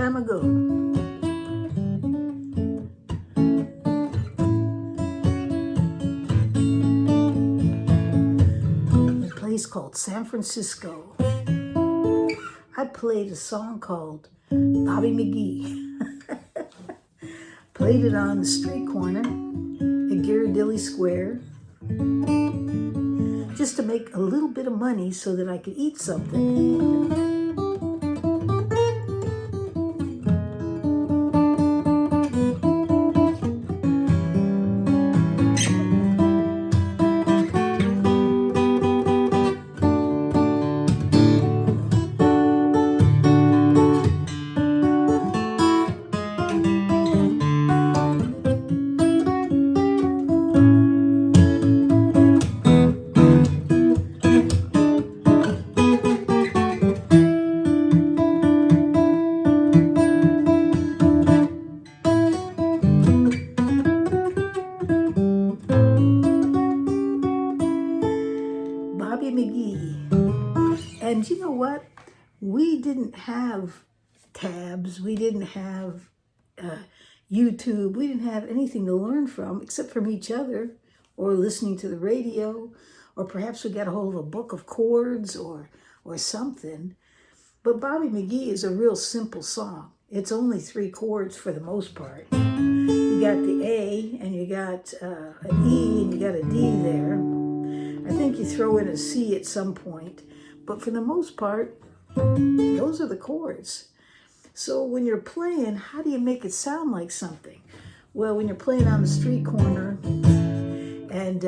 time ago. A place called San Francisco. I played a song called Bobby McGee. Played it on the street corner at Ghirardelli Square just to make a little bit of money so that I could eat something. McGee. And you know what? We didn't have tabs. We didn't have YouTube. We didn't have anything to learn from except from each other or listening to the radio, or perhaps we got a hold of a book of chords or something. But Bobby McGee is a real simple song. It's only 3 chords for the most part. You got the A, and you got an E, and you got a D there. I think you throw in a C at some point. But for the most part, those are the chords. So when you're playing, how do you make it sound like something? Well, when you're playing on the street corner, and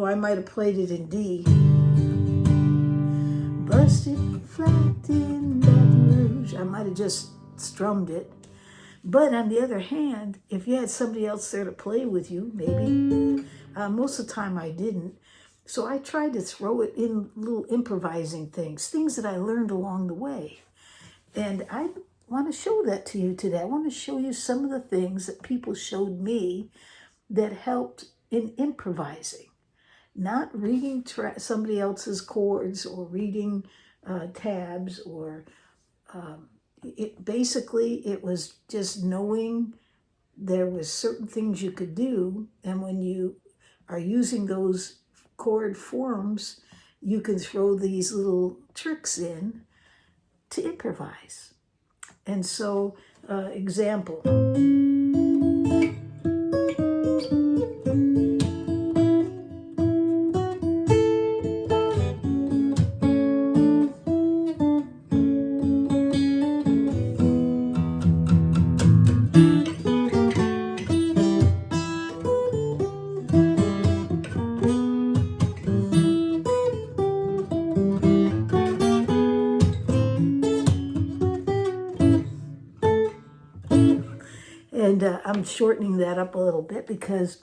I might have played it in D. Busted flat in Baton Rouge. I might have just strummed it. But on the other hand, if you had somebody else there to play with you, maybe, most of the time I didn't. So I tried to throw it in little improvising things that I learned along the way. And I want to show that to you today. I want to show you some of the things that people showed me that helped in improvising. Not reading somebody else's chords or reading tabs or it was just knowing there was certain things you could do, and when you are using those chord forms, you can throw these little tricks in to improvise. And so, example. And I'm shortening that up a little bit because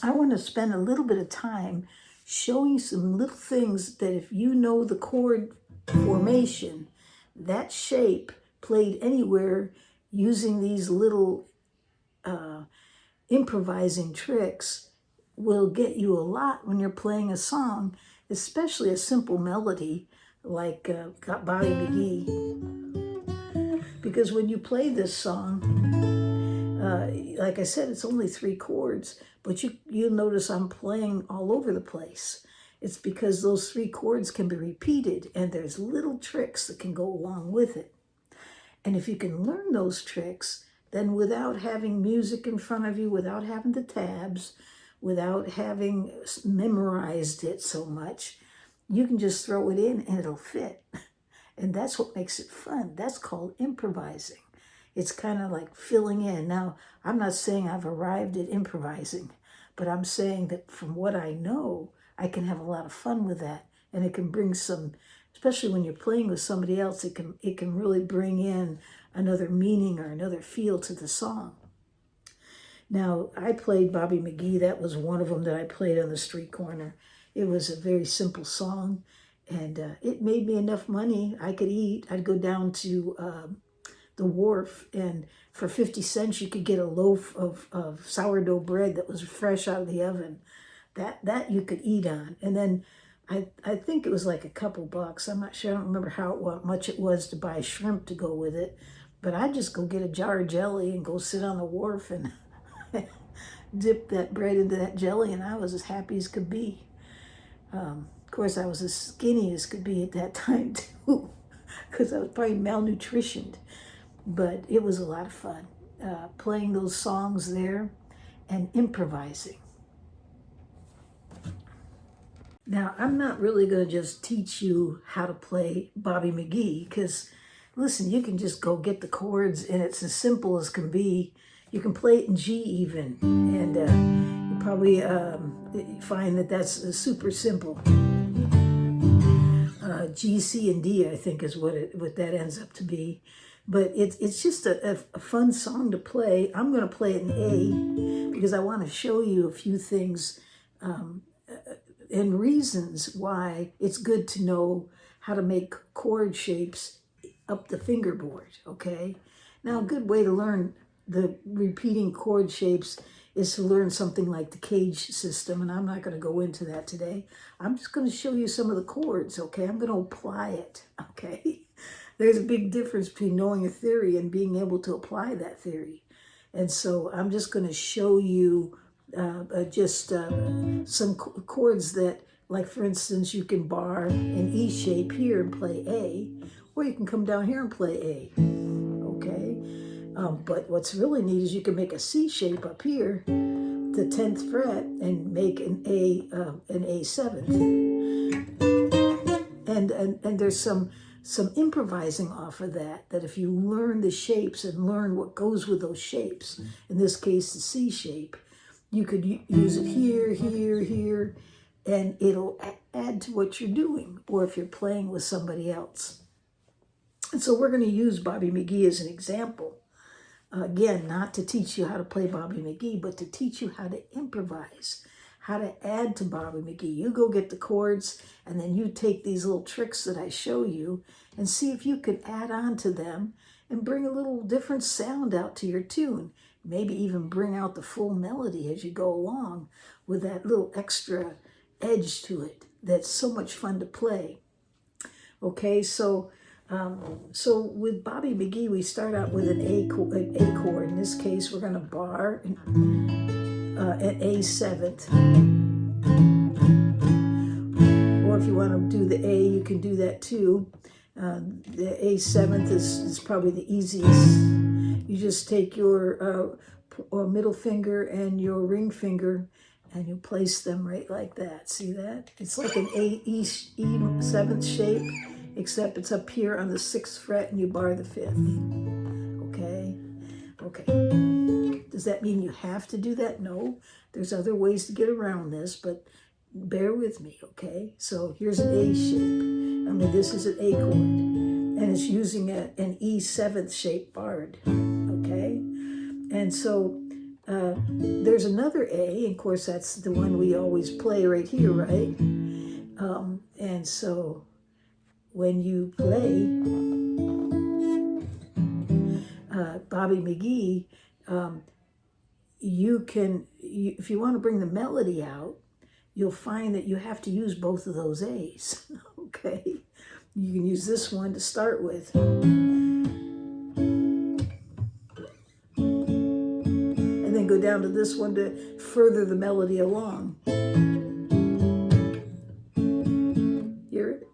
I want to spend a little bit of time showing some little things that if you know the chord formation, that shape played anywhere using these little improvising tricks will get you a lot when you're playing a song, especially a simple melody like Bobby McGee. Because when you play this song, like I said, it's only 3 chords, but you'll notice I'm playing all over the place. It's because those 3 chords can be repeated, and there's little tricks that can go along with it. And if you can learn those tricks, then without having music in front of you, without having the tabs, without having memorized it so much, you can just throw it in and it'll fit. And that's what makes it fun. That's called improvising. It's kind of like filling in. Now, I'm not saying I've arrived at improvising, but I'm saying that from what I know, I can have a lot of fun with that. And it can bring some, especially when you're playing with somebody else, it can really bring in another meaning or another feel to the song. Now, I played Bobby McGee. That was one of them that I played on the street corner. It was a very simple song, and it made me enough money I could eat. I'd go down to the wharf, and for 50 cents you could get a loaf of sourdough bread that was fresh out of the oven. That you could eat on. And then I think it was like a couple bucks. I'm not sure. I don't remember how much it was to buy shrimp to go with it. But I'd just go get a jar of jelly and go sit on the wharf and dip that bread into that jelly, and I was as happy as could be. Of course, I was as skinny as could be at that time too, because I was probably malnutritioned. But it was a lot of fun playing those songs there and improvising. Now, I'm not really going to just teach you how to play Bobby McGee, because listen, you can just go get the chords and it's as simple as can be. You can play it in G even, and you probably find that that's super simple. G, C, and D, I think, is what that ends up to be. But it's just a fun song to play. I'm going to play it in A because I want to show you a few things and reasons why it's good to know how to make chord shapes up the fingerboard, okay? Now, a good way to learn the repeating chord shapes is to learn something like the cage system, and I'm not going to go into that today. I'm just going to show you some of the chords, okay? I'm going to apply it, okay? There's a big difference between knowing a theory and being able to apply that theory. And so I'm just going to show you some chords that, like for instance, you can bar an E shape here and play A, or you can come down here and play A, okay? But what's really neat is you can make a C shape up here, the 10th fret, and make an A 7th. And there's some improvising off of that if you learn the shapes and learn what goes with those shapes, in this case the C shape, you could use it here, here, here, and it'll add to what you're doing, or if you're playing with somebody else. And so we're going to use Bobby McGee as an example. Again, not to teach you how to play Bobby McGee, but to teach you how to improvise, how to add to Bobby McGee. You go get the chords, and then you take these little tricks that I show you and see if you can add on to them and bring a little different sound out to your tune. Maybe even bring out the full melody as you go along with that little extra edge to it. That's so much fun to play. Okay, so with Bobby McGee, we start out with an A chord. In this case, we're going to bar an A 7th. Or if you want to do the A, you can do that too. The A 7th is probably the easiest. You just take your middle finger and your ring finger and you place them right like that. See that? It's like an E 7th shape, except it's up here on the 6th fret and you bar the 5th. Okay? Okay. Does that mean you have to do that? No. There's other ways to get around this, but bear with me, okay? So here's an A shape. I mean, this is an A chord, and it's using an E 7th shape barred, okay? And so there's another A, and of course that's the one we always play right here, right? And so when you play Bobby McGee, if you want to bring the melody out, you'll find that you have to use both of those A's, okay? You can use this one to start with. And then go down to this one to further the melody along. Hear it?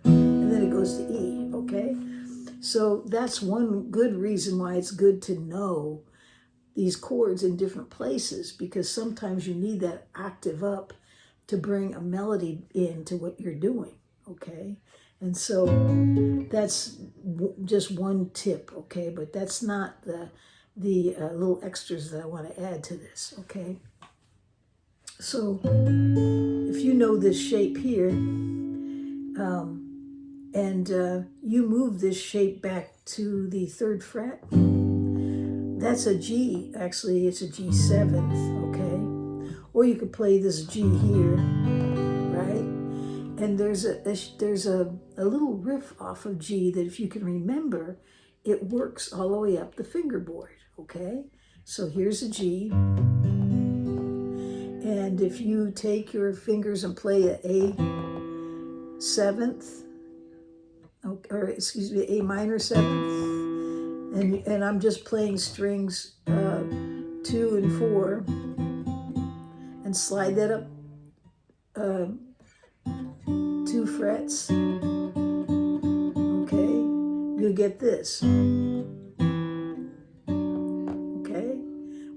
And then it goes to E, okay? So that's one good reason why it's good to know these chords in different places, because sometimes you need that octave up to bring a melody into what you're doing, okay? And so that's just one tip, okay? But that's not the little extras that I want to add to this, okay? So if you know this shape here, and you move this shape back to the 3rd fret, that's a G. Actually, it's a G 7th, okay? Or you could play this G here, right? And there's a little riff off of G that, if you can remember, it works all the way up the fingerboard, okay? So here's a G, And if you take your fingers and play a seventh, or excuse me, A minor seventh, and I'm just playing strings 2 and 4, and slide that up 2 frets, okay, you get this, okay?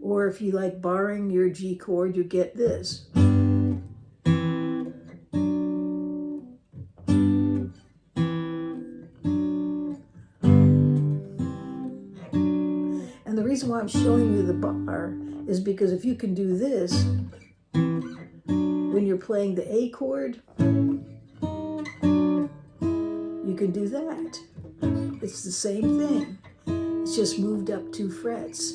Or if you like barring your G chord, you get this. And the reason why I'm showing you the bar is because if you can do this when you're playing the A chord, you can do that. It's the same thing. It's just moved up 2 frets.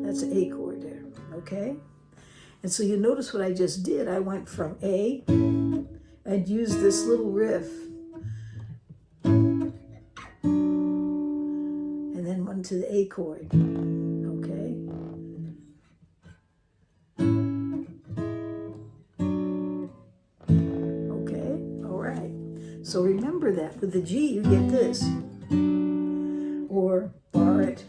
That's an A chord there, okay? And so you notice what I just did. I went from A and used this little riff, and then went to the A chord, okay? Okay, all right. So remember that. With the G, you get this. Or bar it.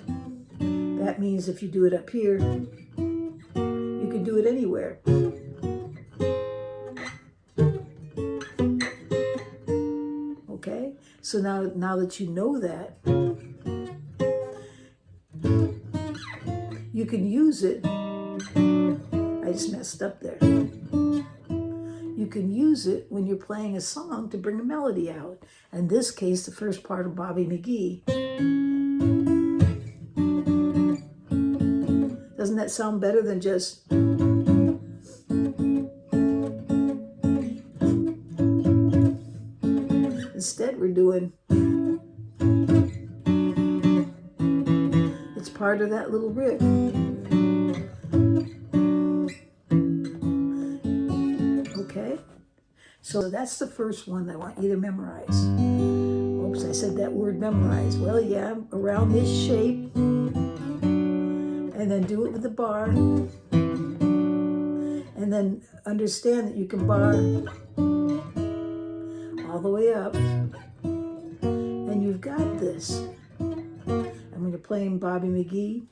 That means if you do it up here, you can do it anywhere. Okay, so now that you know that, you can use it. I just messed up there. You can use it when you're playing a song to bring a melody out. In this case, the first part of Bobby McGee. Doesn't that sound better than just... Instead, we're doing... It's part of that little riff. Okay? So that's the first one that I want you to memorize. Oops, I said that word memorize. Well, yeah, around this shape. And then do it with the bar. And then understand that you can bar all the way up. And you've got this. And when you're playing Bobby McGee,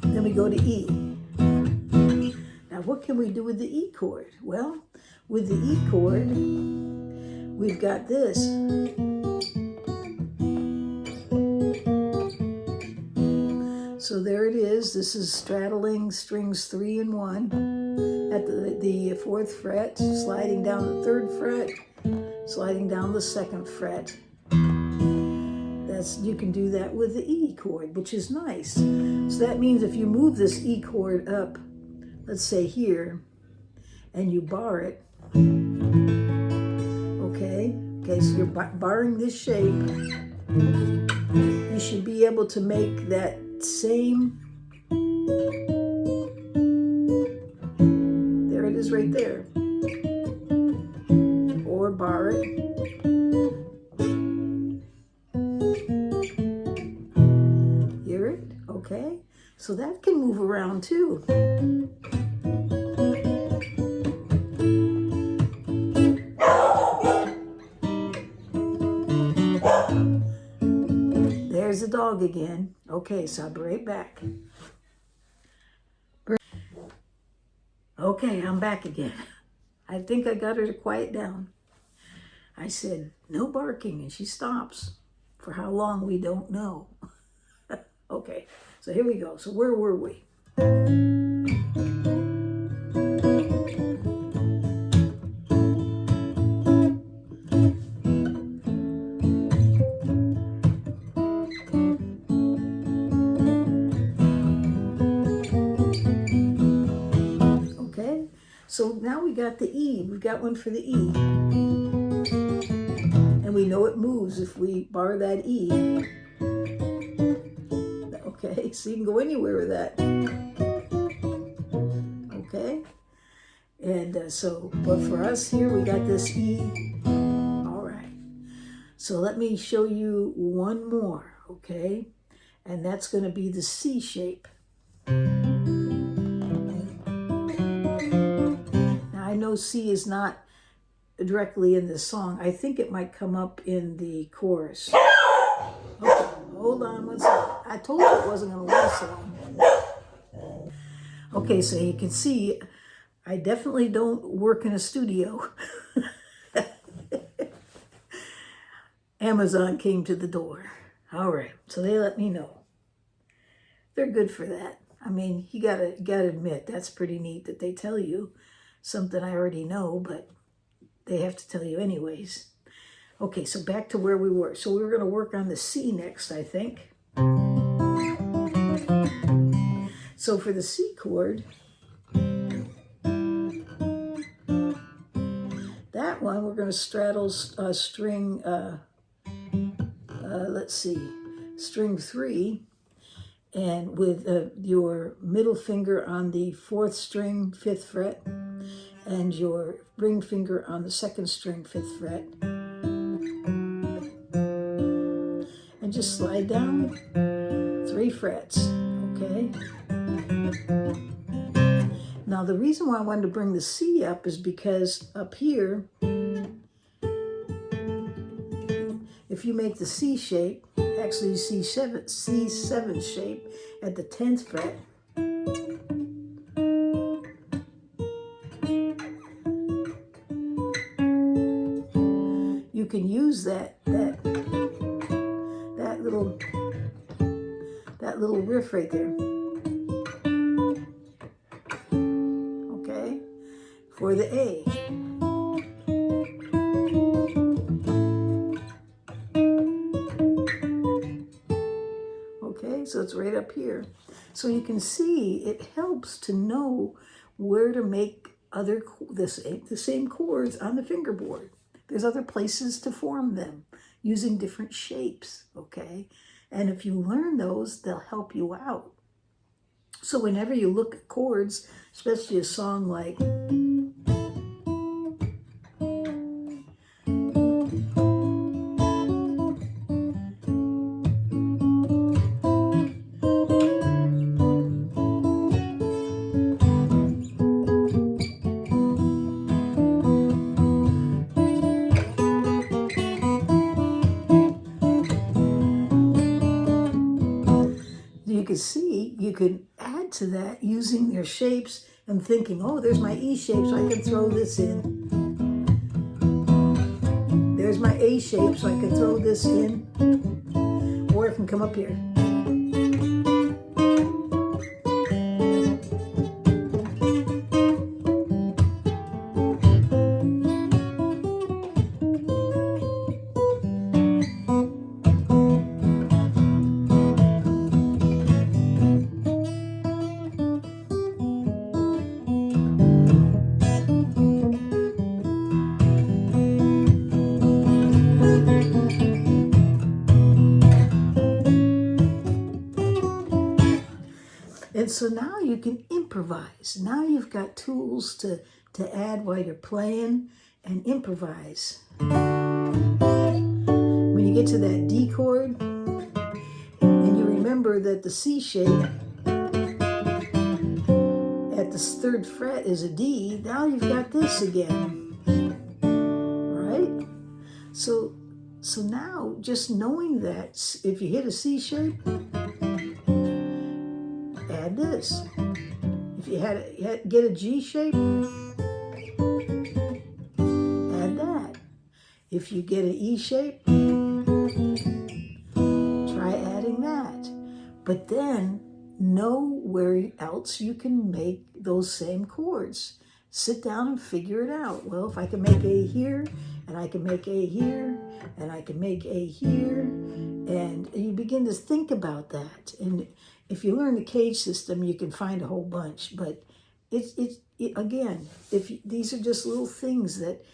then we go to E. Now what can we do with the E chord? Well, with the E chord, we've got this. So there it is. This is straddling strings 3 and 1 at the 4th fret, sliding down the 3rd fret, sliding down the 2nd fret. You can do that with the E chord, which is nice. So that means if you move this E chord up, let's say here, and you bar it, okay, so you're barring this shape, you should be able to make that same, there it is right there, or bar it, hear it, okay, so that can move around too. There's the dog again. Okay, so I'll be right back. Okay, I'm back again. I think I got her to quiet down. I said, no barking, and she stops. For how long, we don't know. Okay, so here we go. So where were we? So now we got the E. We've got one for the E. And we know it moves if we bar that E. Okay, so you can go anywhere with that. Okay, and but for us here, we got this E. All right, so let me show you one more, okay? And that's going to be the C shape. Now, I know C is not directly in this song. I think it might come up in the chorus. Okay, hold on one second. I told you it wasn't going to last long. Okay, so you can see I definitely don't work in a studio. Amazon came to the door. All right, so they let me know. They're good for that. I mean, you gotta admit, that's pretty neat that they tell you something I already know, but they have to tell you anyways. Okay, so back to where we were. So we were going to work on the C next, I think. So for the C chord, that one we're going to straddle string, let's see, string 3, and with your middle finger on the 4th string, 5th fret, and your ring finger on the 2nd string, 5th fret. And just slide down 3 frets, okay? Now the reason why I wanted to bring the C up is because up here, if you make the C shape, actually C7 shape at the 10th fret, you can use that little riff right there. Okay, for the A. Okay, so it's right up here. So you can see it helps to know where to make the same chords on the fingerboard. There's other places to form them using different shapes, okay? And if you learn those, they'll help you out. So whenever you look at chords, especially a song like you can see, you can add to that using their shapes and thinking, oh, there's my E shape, so I can throw this in. There's my A shape, so I can throw this in. Or it can come up here. And so now you can improvise. Now you've got tools to add while you're playing and improvise. When you get to that D chord, and you remember that the C shape at the 3rd fret is a D, now you've got this again, right? So now just knowing that if you hit a C shape, add this. If you get a G shape, add that. If you get an E shape, try adding that. But then know where else you can make those same chords. Sit down and figure it out. Well, if I can make A here, and I can make A here, and I can make A here, and you begin to think about that. And if you learn the cage system, you can find a whole bunch. But again, these are just little things that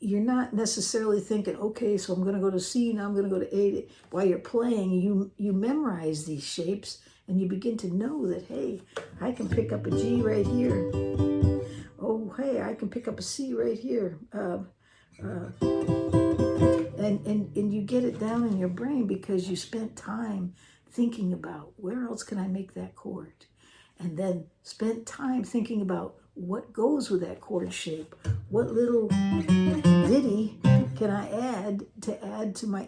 you're not necessarily thinking, okay, so I'm going to go to C, now I'm going to go to A. While you're playing, you memorize these shapes, and you begin to know that, hey, I can pick up a G right here. Oh, hey, I can pick up a C right here. And you get it down in your brain because you spent time thinking about where else can I make that chord, and then spent time thinking about what goes with that chord shape, what little ditty can I add to my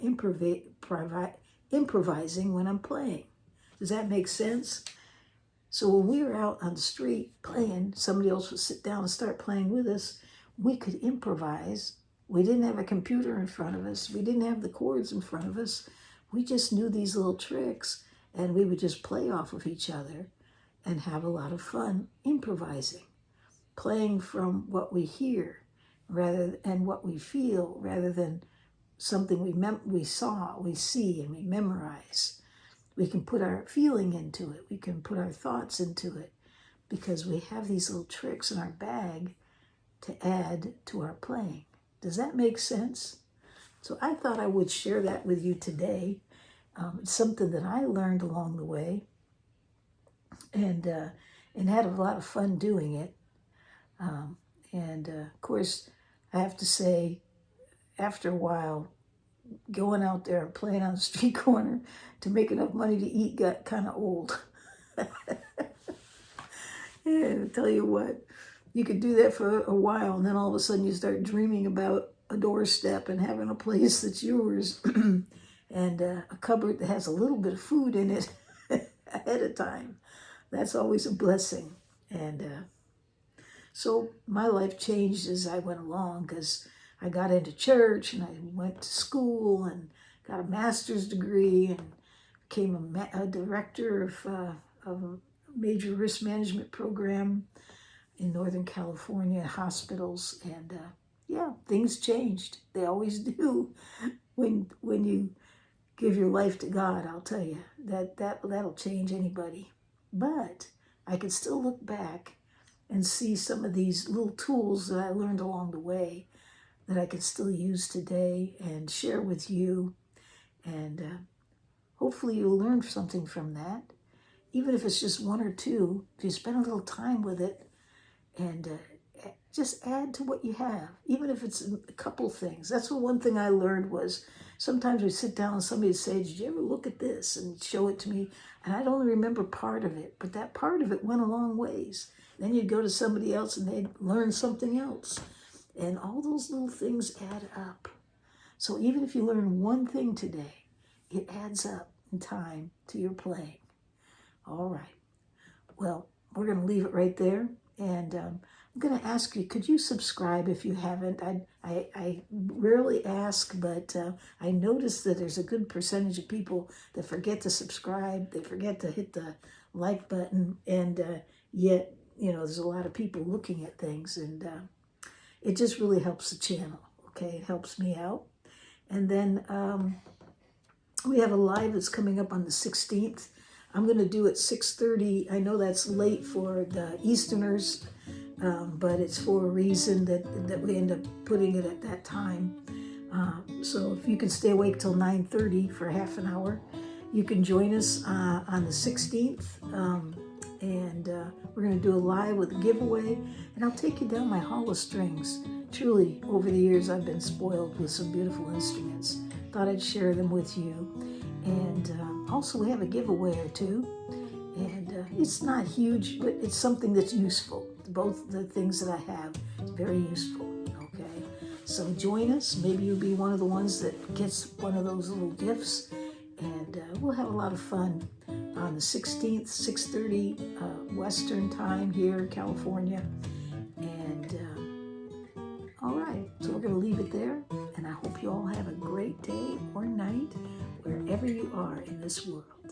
improvising when I'm playing. Does that make sense? So when we were out on the street playing, somebody else would sit down and start playing with us. We could improvise. We didn't have a computer in front of us. We didn't have the chords in front of us. We just knew these little tricks, and we would just play off of each other and have a lot of fun improvising, playing from what we hear and what we feel, rather than something we saw, we see, and we memorize. We can put our feeling into it. We can put our thoughts into it, because we have these little tricks in our bag to add to our playing. Does that make sense? So I thought I would share that with you today. It's something that I learned along the way, and had a lot of fun doing it. Of course, I have to say, after a while, going out there and playing on the street corner to make enough money to eat got kind of old. Yeah, I'll tell you what, you could do that for a while, and then all of a sudden you start dreaming about a doorstep and having a place that's yours and a cupboard that has a little bit of food in it ahead of time. That's always a blessing. And so my life changed as I went along, because I got into church and I went to school and got a master's degree and became a director of a major risk management program in Northern California hospitals. And yeah, things changed. They always do when you give your life to God. I'll tell you that'll change anybody. But I can still look back and see some of these little tools that I learned along the way that I can still use today and share with you. And hopefully you'll learn something from that. Even if it's just one or two, if you spend a little time with it and just add to what you have, even if it's a couple things. That's the one thing I learned was sometimes we sit down and somebody would say, did you ever look at this, and show it to me? And I'd only remember part of it, but that part of it went a long ways. Then you'd go to somebody else and they'd learn something else. And all those little things add up. So even if you learn one thing today, it adds up in time to your playing. All right. Well, we're going to leave it right there. And I'm going to ask you, could you subscribe if you haven't? I rarely ask, but I noticed that there's a good percentage of people that forget to subscribe. They forget to hit the like button. And yet, there's a lot of people looking at things. And it just really helps the channel. Okay, it helps me out. And then we have a live that's coming up on the 16th. I'm going to do it 6:30. I know that's late for the Easterners, but it's for a reason that we end up putting it at that time. So if you can stay awake till 9:30 for half an hour, you can join us on the 16th. And we're going to do a live with a giveaway. And I'll take you down my hall of strings. Truly, over the years, I've been spoiled with some beautiful instruments. Thought I'd share them with you. And also we have a giveaway or two. And it's not huge, but it's something that's useful. Both the things that I have, it's very useful. Okay, so join us. Maybe you'll be one of the ones that gets one of those little gifts. And we'll have a lot of fun on the 16th, 6:30 Western time here in California. And all right, so we're going to leave it there. And I hope you all have a great day or night wherever you are in this world.